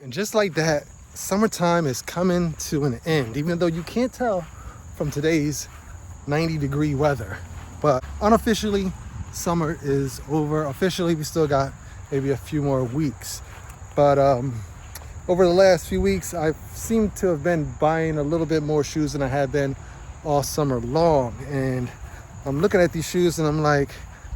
And just like that, summertime is coming to an end, even though you can't tell from today's 90-degree weather. But unofficially, summer is over. Officially, we still got maybe a few more weeks. But over the last few weeks, I seem to have been buying a little bit more shoes than I had been all summer long. And I'm looking at these shoes and I'm like,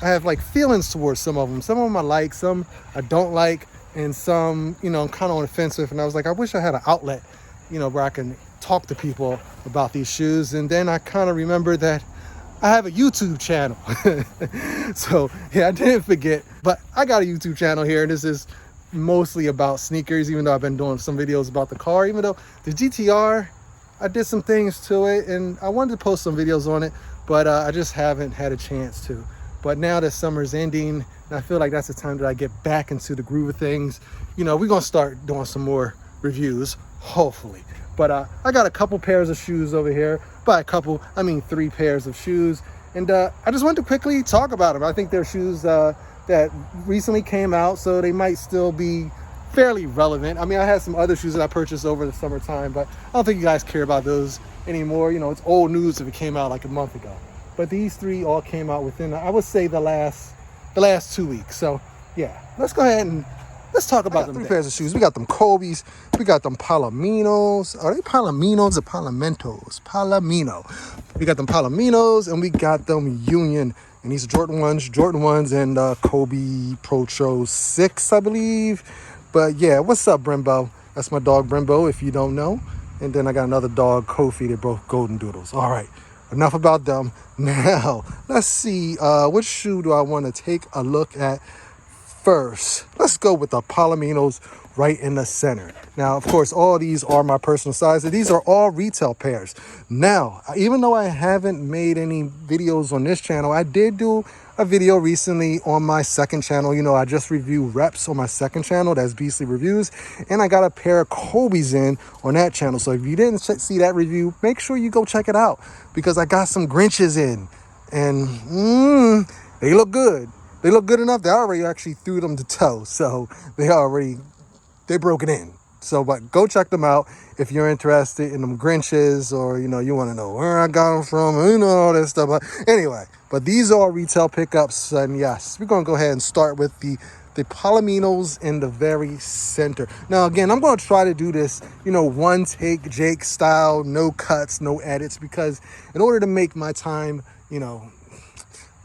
I have like feelings towards some of them. Some of them I like, some I don't like, and some, I'm kind of on the fence with. And I was like, I wish I had an outlet, where I can talk to people about these shoes. And then I kind of remembered that I have a YouTube channel. So yeah, I didn't forget, but I got a YouTube channel here, and this is mostly about sneakers, even though I've been doing some videos about the car. Even though the GTR, I did some things to it and I wanted to post some videos on it, but I just haven't had a chance to. But now that summer's ending, and I feel like that's the time that I get back into the groove of things, we're gonna start doing some more reviews, hopefully. But I got a couple pairs of shoes over here. By a couple, I mean 3 pairs of shoes. And I just wanted to quickly talk about them. I think they're shoes that recently came out, so they might still be fairly relevant. I mean, I had some other shoes that I purchased over the summertime, but I don't think you guys care about those anymore. It's old news if it came out like a month ago. But these 3 all came out within, I would say, the last 2 weeks. So yeah, let's go ahead and let's talk about them. 3 pairs of shoes. We got them Kobe's. We got them Palominos. Are they Palominos or Palamentos? Palomino. We got them Palominos, and we got them Union. And these are Jordan 1s and Kobe Pro 6, I believe. But yeah, what's up, Brembo? That's my dog, Brembo, if you don't know. And then I got another dog, Kofi. They're both golden doodles. All right, enough about them. Now, let's see, which shoe do I want to take a look at first? Let's go with the Palominos right in the center. Now, of course, all these are my personal size. These are all retail pairs. Now, even though I haven't made any videos on this channel, I did do a video recently on my second channel. I just review reps on my second channel. That's Beastly Reviews. And I got a pair of Kobe's in on that channel. So if you didn't see that review, make sure you go check it out, because I got some Grinches in. And they look good. They look good enough that I already actually threw them to toe. So they broke it in. So, but go check them out if you're interested in them Grinches, or, you want to know where I got them from, all that stuff. But anyway, but these are retail pickups. And yes, we're going to go ahead and start with the Palominos in the very center. Now, again, I'm going to try to do this, one take Jake style, no cuts, no edits, because in order to make my time,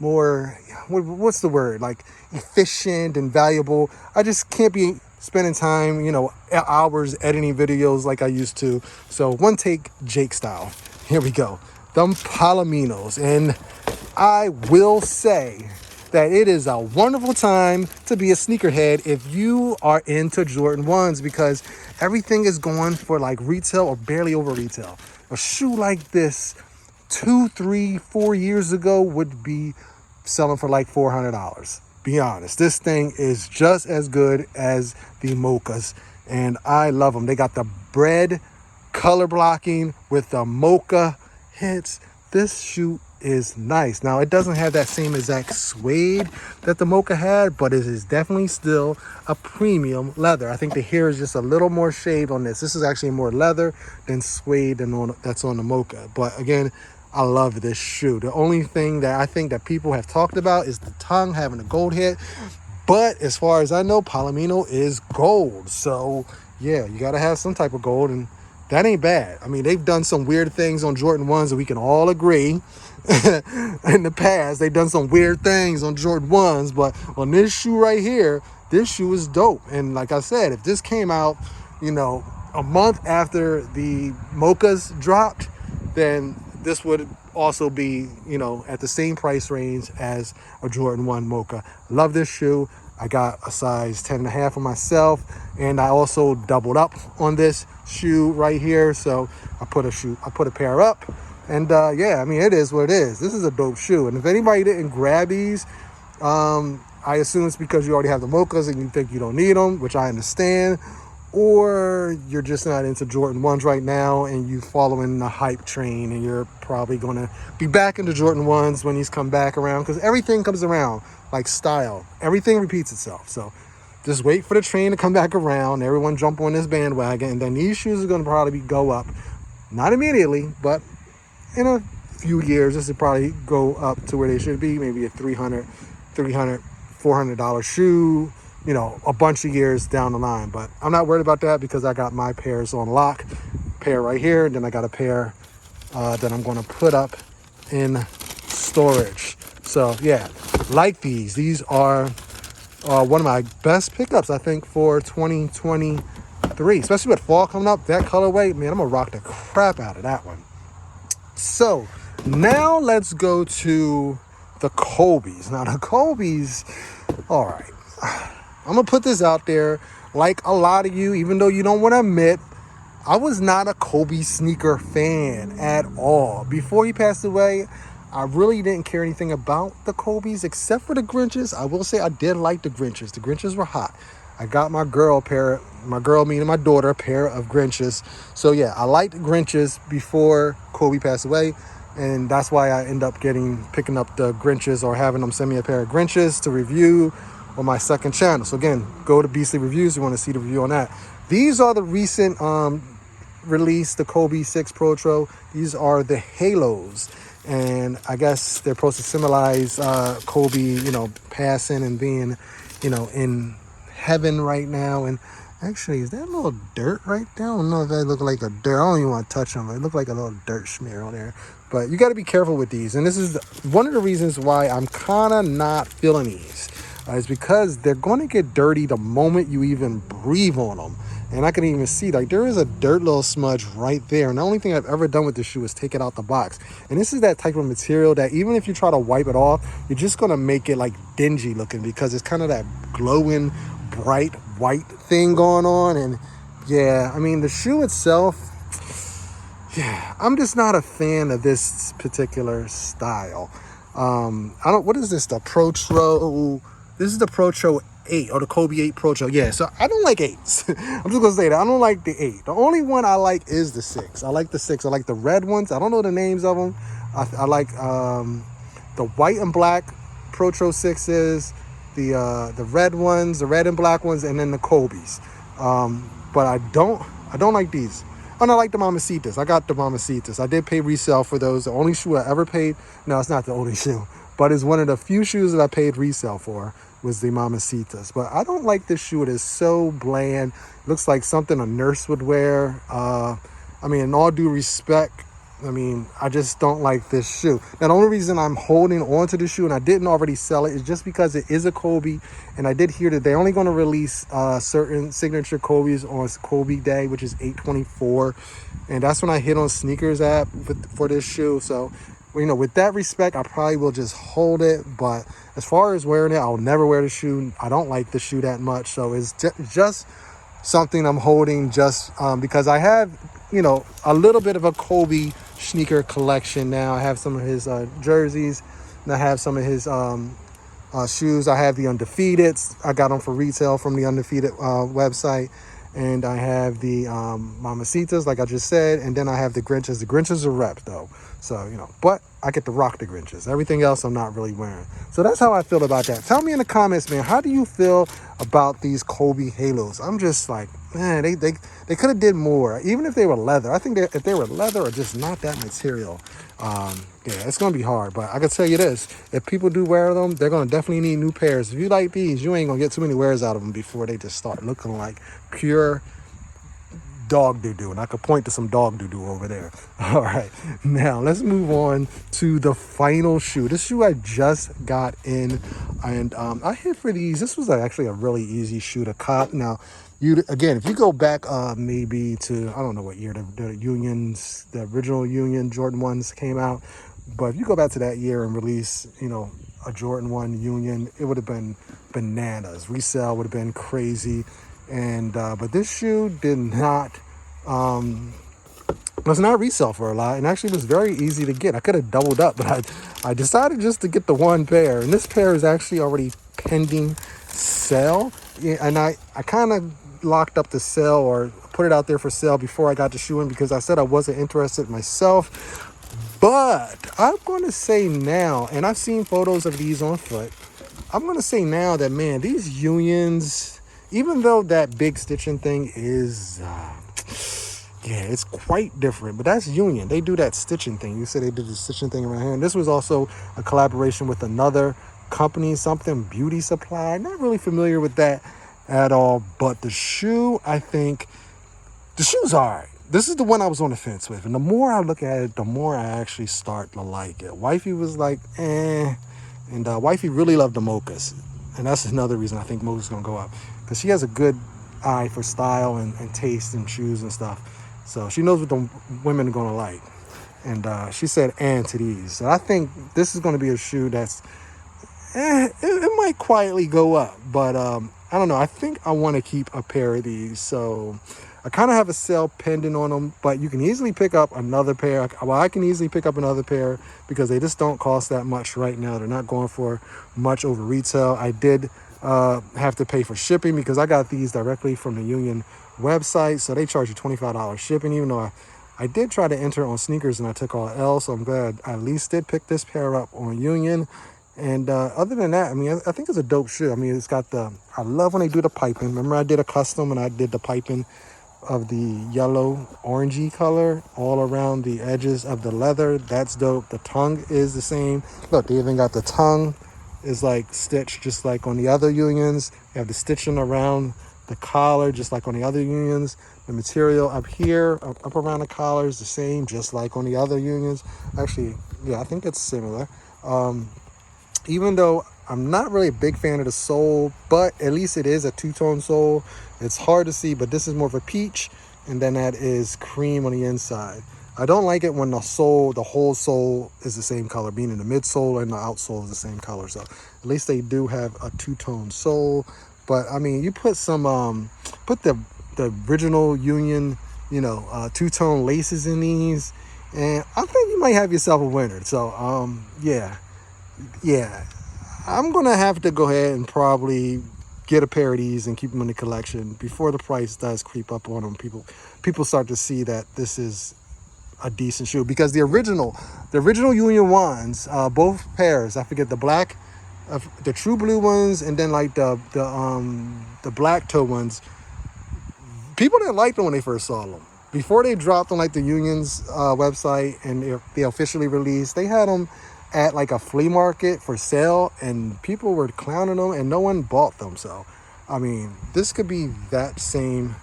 more, what's the word, like efficient and valuable, I just can't be spending time, hours editing videos like I used to. So one take Jake style. Here we go. Them Palominos. And I will say that it is a wonderful time to be a sneakerhead if you are into Jordan 1s, because everything is going for like retail or barely over retail. A shoe like this 2, 3, 4 years ago would be selling for like $400. Be honest, this thing is just as good as the Mochas, and I love them. They got the bread color blocking with the Mocha hits. This shoe is nice. Now, it doesn't have that same exact suede that the Mocha had, but it is definitely still a premium leather. I think the hair is just a little more shaved on this. This is actually more leather than suede that's on the Mocha. But again, I love this shoe. The only thing that I think that people have talked about is the tongue having a gold hit. But as far as I know, Palomino is gold. So yeah, you got to have some type of gold, and that ain't bad. I mean, they've done some weird things on Jordan 1s that we can all agree. In the past, they've done some weird things on Jordan 1s, but on this shoe right here, this shoe is dope. And like I said, if this came out, a month after the Mochas dropped, then this would also be, at the same price range as a Jordan 1 Mocha. Love this shoe. I got a size 10.5 for myself, and I also doubled up on this shoe right here. So I put a pair up, and yeah, I mean, it is what it is. This is a dope shoe, and if anybody didn't grab these, I assume it's because you already have the Mochas and you think you don't need them, which I understand, or you're just not into Jordan 1s right now and you following the hype train, and you're probably going to be back into Jordan 1s when these come back around, because everything comes around, like style. Everything repeats itself. So Just wait for the train to come back around. Everyone jump on this bandwagon, and then these shoes are going to probably go up. Not immediately, but in a few years, this will probably go up to where they should be. Maybe a $400 shoe, you know, a bunch of years down the line. But I'm not worried about that because I got my pairs on lock. Pair right here, and then I got a pair that I'm going to put up in storage. So yeah, like these are one of my best pickups, I think, for 2023, especially with fall coming up. That colorway, man, I'm gonna rock the crap out of that one. So now let's go to the Kobe's. Now the Kobe's, all right, I'm gonna put this out there. Like a lot of you, even though you don't want to admit, I was not a Kobe sneaker fan at all. Before he passed away, I really didn't care anything about the Kobe's except for the Grinches. I will say I did like the Grinches. The Grinches were hot. I got my girl meaning my daughter, a pair of Grinches. So yeah, I liked Grinches before Kobe passed away. And that's why I end up picking up the Grinches or having them send me a pair of Grinches to review on my second channel. So again, go to Beastly Reviews. You want to see the review on that. These are the recent release, the Kobe 6 Protro. These are the Halos, and I guess they're supposed to symbolize Kobe, you know, passing and being, you know, in heaven right now. And actually, is that a little dirt right there? I don't know if that look like a dirt. I don't even want to touch them. It looked like a little dirt smear on there. But you got to be careful with these, and this is one of the reasons why I'm kind of not feeling these. Is because they're going to get dirty the moment you even breathe on them. And I can even see, like, there is a dirt little smudge right there. And the only thing I've ever done with this shoe is take it out the box. And this is that type of material that even if you try to wipe it off, you're just going to make it, like, dingy looking because it's kind of that glowing, bright white thing going on. And, yeah, I mean, the shoe itself, yeah, I'm just not a fan of this particular style. What is this, the Protro? This is the Protro 8 or the Kobe 8 Protro. Yeah, so I don't like 8s. I'm just gonna say that I don't like the 8. The only one I like is the 6. I like the 6. I like the red ones. I don't know the names of them. I like the white and black Protro 6s, the red ones, the red and black ones, and then the Kobe's. But I don't like these. And I like the Mamacitas. I got the Mamacitas. I did pay resale for those. The only shoe I ever paid. No, it's not the only shoe, but it's one of the few shoes that I paid resale for was the Mamacitas. But I don't like this shoe. It is so bland. Looks like something a nurse would wear. I mean, in all due respect, I mean, I just don't like this shoe. Now, the only reason I'm holding on to the shoe and I didn't already sell it is just because it is a Kobe. And I did hear that they're only going to release certain signature Kobe's on Kobe Day, which is 8/24. And that's when I hit on Sneakers app for this shoe. So, you know, with that respect, I probably will just hold it. But as far as wearing it, I'll never wear the shoe. I don't like the shoe that much. So it's just something I'm holding just because I have, you know, a little bit of a Kobe sneaker collection now. I have some of his jerseys, and I have some of his shoes. I have the Undefeateds. I got them for retail from the Undefeated website. And I have the Mamacitas, like I just said. And then I have the Grinches. The Grinches are rep, though. So, you know, but I get to rock the Grinches. Everything else I'm not really wearing. So that's how I feel about that. Tell me in the comments, man, how do you feel about these Kobe Halos? I'm just like, man, they could have did more. Even if they were leather. I think if they were leather or just not that material, yeah, it's going to be hard. But I can tell you this. If people do wear them, they're going to definitely need new pairs. If you like these, you ain't going to get too many wears out of them before they just start looking like pure dog doo-doo. And I could point to some dog doo-doo over there. All right. Now, let's move on to the final shoe. This shoe I just got in. And I hit for these. This was actually a really easy shoe to cop. Now, again, if you go back maybe to, I don't know what year the original Union Jordan 1s came out. But if you go back to that year and release, you know, a Jordan 1 Union, it would have been bananas. Resale would have been crazy. And but this shoe did not was not resale for a lot, and actually was very easy to get. I could have doubled up, but I decided just to get the one pair, and this pair is actually already pending sale. Yeah, and I kind of locked up the sale or put it out there for sale before I got the shoe in because I said I wasn't interested myself. But I'm going to say now, and I've seen photos of these on foot, I'm going to say now that, man, these Unions, even though that big stitching thing is, yeah, it's quite different, but that's Union. They do that stitching thing. You said they did the stitching thing around here. And this was also a collaboration with another company, something Beauty Supply. Not really familiar with that at all, but the shoe, I think, the shoe's all right. This is the one I was on the fence with. And the more I look at it, the more I actually start to like it. Wifey was like, eh. And Wifey really loved the mochas. And that's another reason I think mocha's going to go up. Because she has a good eye for style and taste in shoes and stuff. So she knows what the women are going to like. And she said, and to these. So I think this is going to be a shoe that's, it might quietly go up. But I don't know. I think I want to keep a pair of these. So I kind of have a sale pending on them, but you can easily pick up another pair. Well, I can easily pick up another pair because they just don't cost that much right now. They're not going for much over retail. I did have to pay for shipping because I got these directly from the Union website. So they charge you $25 shipping, even though I did try to enter on sneakers and I took all L. So I'm glad I at least did pick this pair up on Union. And other than that, I mean, I think it's a dope shoe. I mean, it's got I love when they do the piping. Remember I did a custom and I did the piping of the yellow orangey color all around the edges of the leather. That's dope. The tongue is the same. Look, they even got the tongue is like stitched just like on the other Unions. You have the stitching around the collar just like on the other Unions. The material up here, up around the collar is the same, just like on the other Unions. Actually, yeah, I think it's similar. Even though I'm not really a big fan of the sole, but at least it is a two-tone sole. It's hard to see, but this is more of a peach, and then that is cream on the inside. I don't like it when the whole sole is the same color, meaning the midsole and the outsole is the same color. So at least they do have a two-tone sole. But I mean, you put some, put the original Union, two-tone laces in these, and I think you might have yourself a winner. So yeah. I'm gonna have to go ahead and probably get a pair of these and keep them in the collection before the price does creep up on them. People start to see that this is a decent shoe, because the original Union ones, both pairs, I forget the black, the true blue ones, and then like the black toe ones, people didn't like them when they first saw them. Before they dropped on like the Union's website and they officially released, they had them at like a flea market for sale, and people were clowning them and no one bought them. So I mean, this could be that same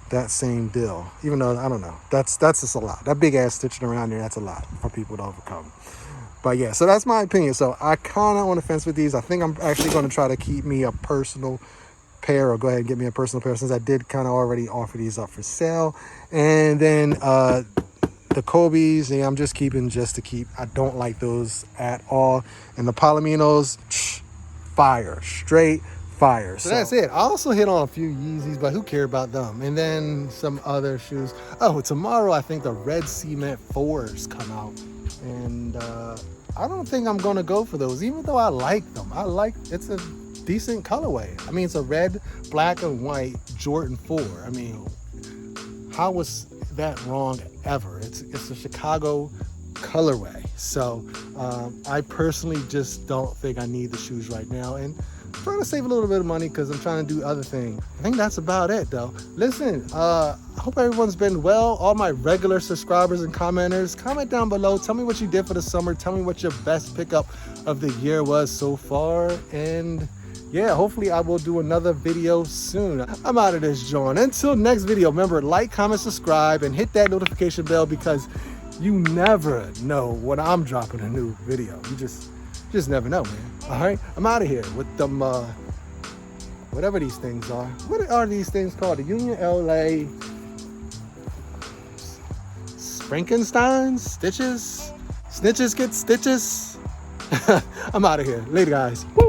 deal, even though I don't know, that's just a lot. That big ass stitching around there, that's a lot for people to overcome. But yeah, so that's my opinion. So I kind of on the fence with these. I think I'm actually going to try to keep me a personal pair, or go ahead and get me a personal pair, since I did kind of already offer these up for sale. And then the Kobe's, yeah, I'm just keeping just to keep. I don't like those at all. And the Palominos, fire, straight fire. So that's it. I also hit on a few Yeezys, but who cares about them? And then some other shoes. Oh, tomorrow I think the Red Cement 4s come out, and I don't think I'm gonna go for those, even though I like them. It's a decent colorway. I mean, it's a red, black, and white Jordan 4. I mean, how was that wrong ever? It's a Chicago colorway. So I personally just don't think I need the shoes right now, and I'm trying to save a little bit of money because I'm trying to do other things. I think that's about it though. Listen, I hope everyone's been well. All my regular subscribers and commenters, comment down below. Tell me what you did for the summer. Tell me what your best pickup of the year was so far. And yeah, hopefully I will do another video soon. I'm out of this joint. Until next video, remember, like, comment, subscribe, and hit that notification bell, because you never know when I'm dropping a new video. You just never know, man. All right, I'm out of here with them, whatever these things are. What are these things called? The Union LA Frankenstein stitches? Snitches get stitches? I'm out of here. Later, guys. Woo!